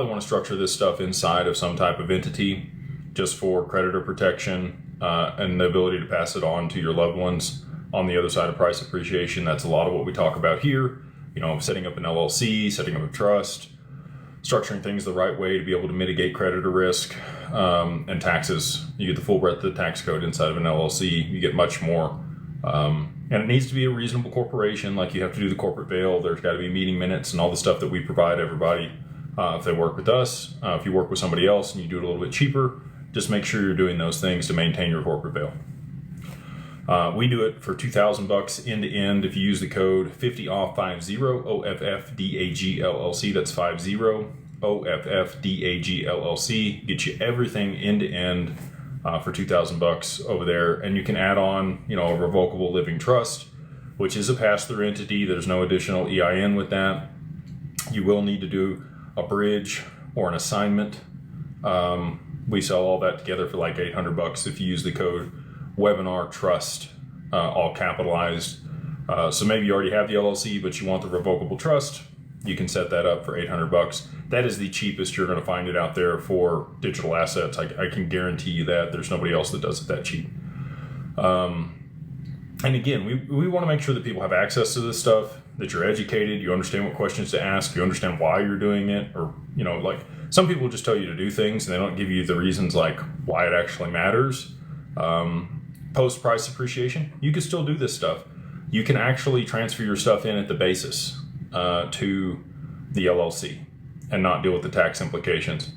want to structure this stuff inside of some type of entity just for creditor protection and the ability to pass it on to your loved ones on the other side of price appreciation. That's a lot of what we talk about here. You know, setting up an LLC, setting up a trust, structuring things the right way to be able to mitigate creditor risk, and taxes. You get the full breadth of the tax code inside of an LLC. You get much more. And it needs to be a reasonable corporation. Like, you have to do the corporate veil. There's got to be meeting minutes and all the stuff that we provide everybody if they work with us. If you work with somebody else and you do it a little bit cheaper, just make sure you're doing those things to maintain your corporate veil. We do it for $2,000 end to end. If you use the code 50OFF50 OFFDAG LLC, that's 50 OFFDAG LLC, get you everything end to end for $2,000 over there. And you can add on, you know, a revocable living trust, which is a pass-through entity. There's no additional EIN with that. You will need to do a bridge or an assignment. We sell all that together for like $800 if you use the code webinar trust, all capitalized. So maybe you already have the LLC, but you want the revocable trust. You can set that up for $800. That is the cheapest you're going to find it out there for digital assets. I can guarantee you that. There's nobody else that does it that cheap. And again, we want to make sure that people have access to this stuff, that you're educated, you understand what questions to ask, you understand why you're doing it, or, you know, like some people just tell you to do things and they don't give you the reasons like why it actually matters. Post price appreciation, you can still do this stuff. You can actually transfer your stuff in at the basis to the LLC and not deal with the tax implications.